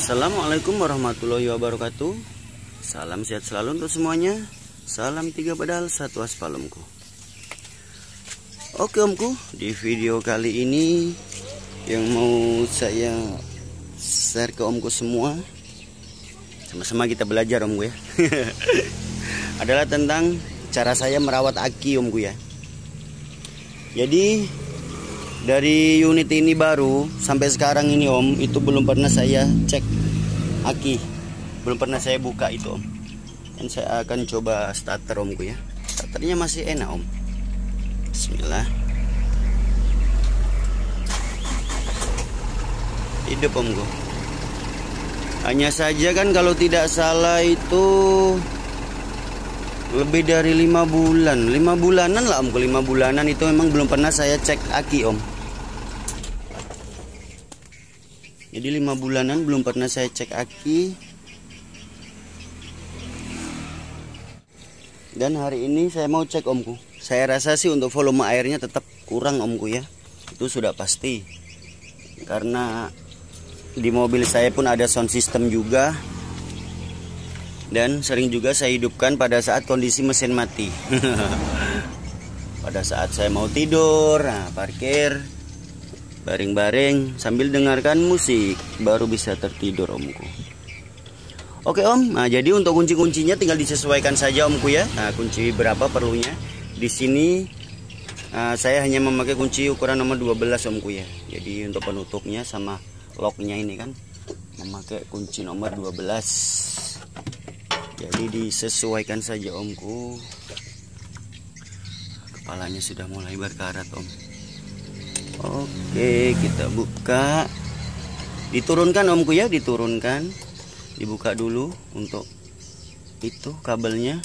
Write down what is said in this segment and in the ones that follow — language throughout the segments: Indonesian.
Assalamualaikum warahmatullahi wabarakatuh. Salam sehat selalu untuk semuanya. Salam 3 pedal 1 aspal omku. Oke omku, di video kali ini yang mau saya share ke omku semua, sama-sama kita belajar omku ya. Adalah tentang cara saya merawat aki omku ya. Jadi dari unit ini baru sampai sekarang ini om, itu belum pernah saya cek aki, belum pernah saya buka itu om. Dan saya akan coba starter omku ya. Starternya masih enak om. Bismillah. Hidup omku. Hanya saja kan kalau tidak salah itu lebih dari 5 bulan, 5 bulanan lah omku. 5 bulanan itu memang belum pernah saya cek aki om. Jadi 5 bulanan belum pernah saya cek aki. Dan hari ini saya mau cek omku. Saya rasa sih untuk volume airnya tetap kurang omku ya. Itu sudah pasti. Karena di mobil saya pun ada sound system juga. Dan sering juga saya hidupkan pada saat kondisi mesin mati. Pada saat saya mau tidur, parkir, baring-baring sambil dengarkan musik, baru bisa tertidur omku. Oke om, nah jadi untuk kunci-kuncinya tinggal disesuaikan saja omku ya. Nah kunci berapa perlunya? Di sini saya hanya memakai kunci ukuran nomor 12 omku ya. Jadi untuk penutupnya sama locknya ini kan memakai kunci nomor 12. Jadi disesuaikan saja omku. Kepalanya sudah mulai berkarat om. Oke, kita buka. Diturunkan omku ya, diturunkan. Dibuka dulu untuk itu kabelnya.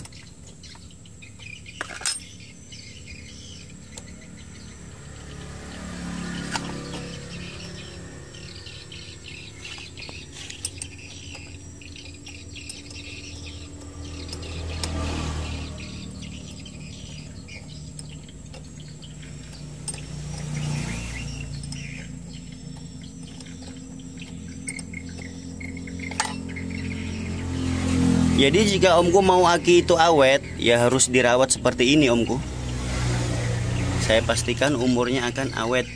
Jadi jika omku mau aki itu awet, ya harus dirawat seperti ini omku. Saya pastikan umurnya akan awet.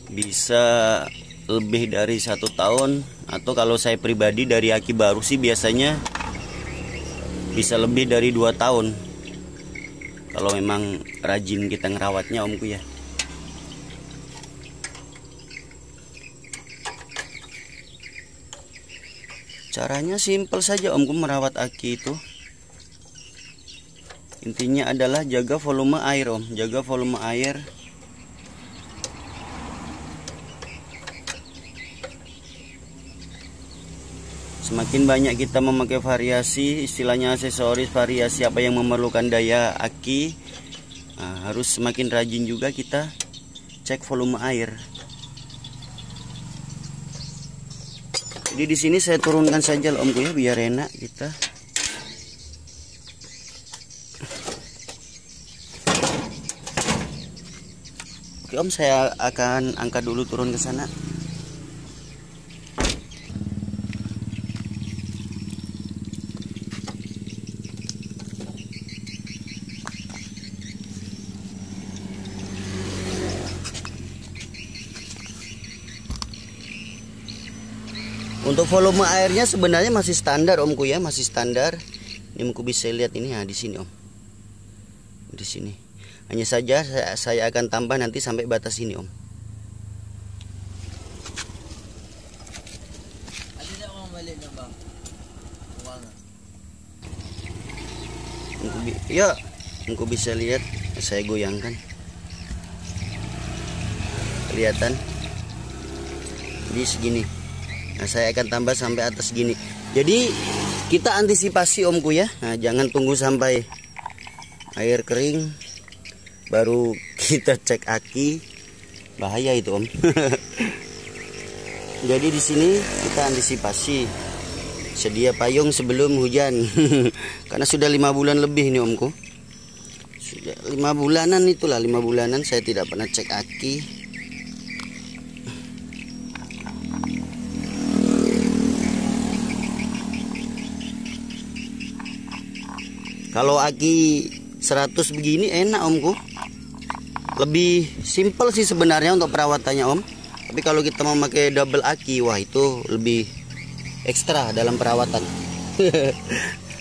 Bisa lebih dari 1 tahun. Atau kalau saya pribadi dari aki baru sih biasanya bisa lebih dari 2 tahun. Kalau memang rajin kita ngerawatnya omku ya. Caranya simpel saja omku merawat aki itu. Intinya adalah jaga volume air om, jaga volume air. Semakin banyak kita memakai variasi, istilahnya aksesoris, variasi apa yang memerlukan daya aki, harus semakin rajin juga kita cek volume air. Jadi di sini saya turunkan saja loh omku ya, biar enak kita. Oke om, saya akan angkat dulu turun ke sana. Untuk volume airnya sebenarnya masih standar omku ya, masih standar. Ini omku bisa lihat ini di sini om. Di sini. Hanya saja saya akan tambah nanti sampai batas ini om. Ya, omku bisa lihat, saya goyangkan. Kelihatan? Di segini. Nah, saya akan tambah sampai atas gini. Jadi kita antisipasi omku ya. Nah, jangan tunggu sampai air kering baru kita cek aki. Bahaya itu om. Jadi di sini kita antisipasi. Sedia payung sebelum hujan. Karena sudah 5 bulan lebih nih omku. Sudah 5 bulanan itulah, 5 bulanan saya tidak pernah cek aki. Kalau aki 100 begini enak omku. Lebih simple sih sebenarnya untuk perawatannya om. Tapi kalau kita mau pakai double aki, wah itu lebih ekstra dalam perawatan.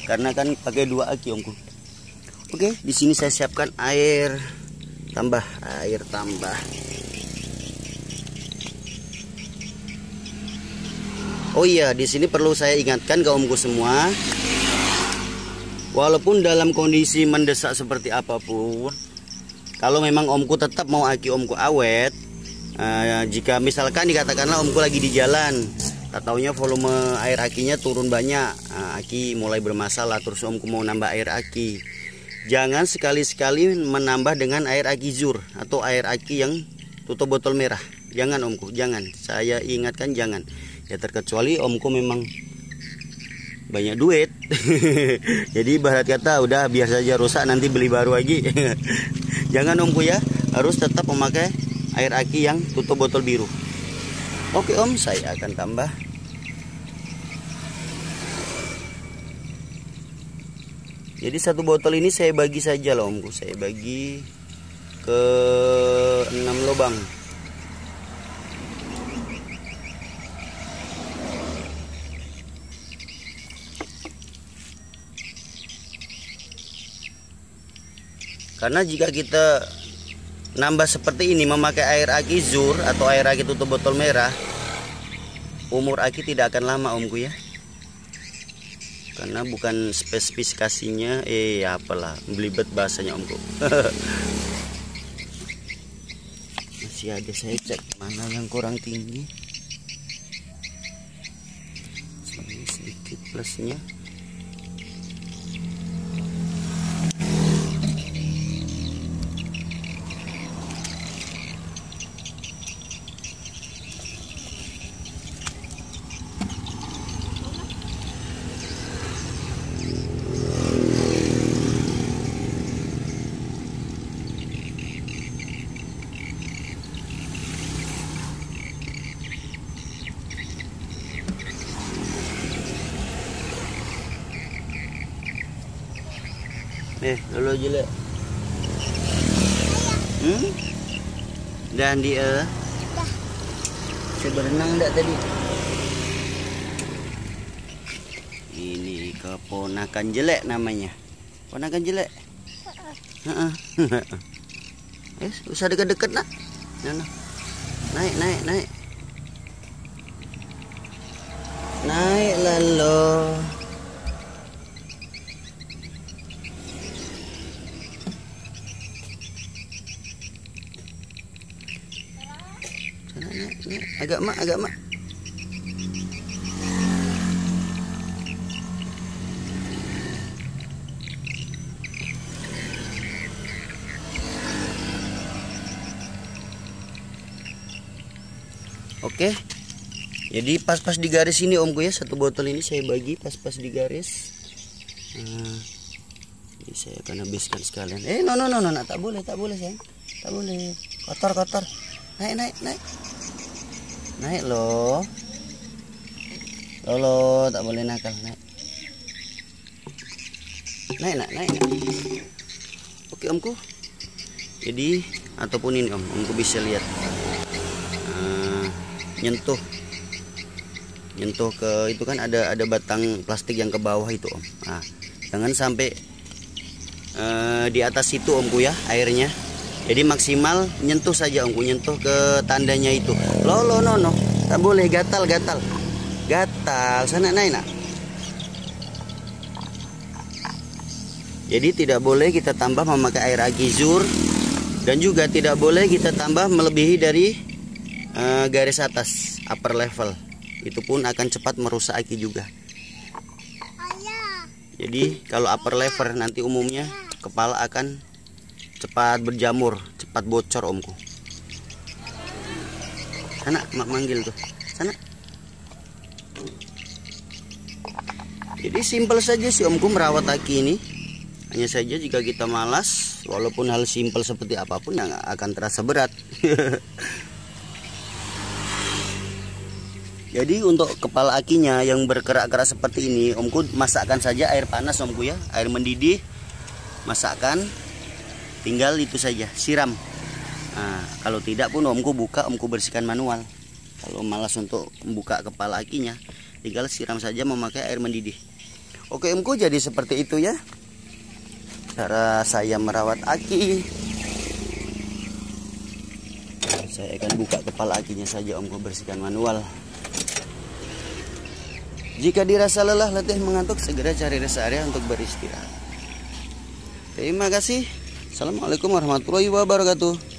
Karena kan pakai 2 aki omku. Oke, di sini saya siapkan air tambah. Oh iya, di sini perlu saya ingatkan ke omku semua. Walaupun dalam kondisi mendesak seperti apapun, kalau memang omku tetap mau aki omku awet, jika misalkan dikatakanlah omku lagi di jalan, tak taunya volume air akinya turun banyak, aki mulai bermasalah, terus omku mau nambah air aki, jangan sekali-sekali menambah dengan air aki zur atau air aki yang tutup botol merah. Jangan omku, jangan. Saya ingatkan jangan. Ya terkecuali omku memang banyak duit. Jadi ibarat kata udah biar saja rusak nanti beli baru lagi. Jangan omku ya, harus tetap memakai air aki yang tutup botol biru. Oke om, saya akan tambah. Jadi 1 botol ini saya bagi saja loh omku. Saya bagi ke 6 lubang. Karena jika kita nambah seperti ini memakai air aki zur atau air aki tutup botol merah, umur aki tidak akan lama omku ya. Karena bukan spesifikasinya, apalah, belibet bahasanya omku. Masih ada, saya cek mana yang kurang tinggi. Sini sedikit plusnya. Dulu jelek. Dan dia saya berenang enggak tadi? Ini keponakan jelek namanya. Ponakan jelek. Usah dekat-dekat nak. Naik. Naik lalu. Agak mak. Oke. Jadi pas-pas di garis ini omku ya, 1 botol ini saya bagi pas-pas di garis. Jadi saya akan habiskan sekalian. No, tak boleh sayang. Tak boleh. Kotor. Naik loh. Lolo, tak boleh nakal, naik. Naik. Oke omku. Jadi ataupun ini omku bisa lihat. Nyentuh ke itu kan ada batang plastik yang ke bawah itu om. Jangan sampai di atas itu omku ya airnya. Jadi maksimal nyentuh saja omku, nyentuh ke tandanya itu. No, tak boleh gatal. Sana naik nak. Jadi tidak boleh kita tambah memakai air aki zur, dan juga tidak boleh kita tambah melebihi dari garis atas upper level. Itu pun akan cepat merusak aki juga. Jadi kalau upper level nanti umumnya kepala akan cepat berjamur, cepat bocor omku. Sana mak manggil tuh, sana. Jadi simpel saja sih omku merawat aki ini. Hanya saja jika kita malas, walaupun hal simpel seperti apapun yang akan terasa berat. Jadi untuk kepala akinya yang berkerak-kerak seperti ini, omku masakkan saja air panas omku ya, air mendidih. masakan, tinggal itu saja, siram. Nah, kalau tidak pun omku buka, omku bersihkan manual. Kalau malas untuk membuka kepala akinya, tinggal siram saja memakai air mendidih. Oke omku, jadi seperti itu ya cara saya merawat aki. Saya akan buka kepala akinya saja, omku bersihkan manual. Jika dirasa lelah, letih, mengantuk, segera cari rest area untuk beristirahat. Terima kasih. Assalamualaikum warahmatullahi wabarakatuh.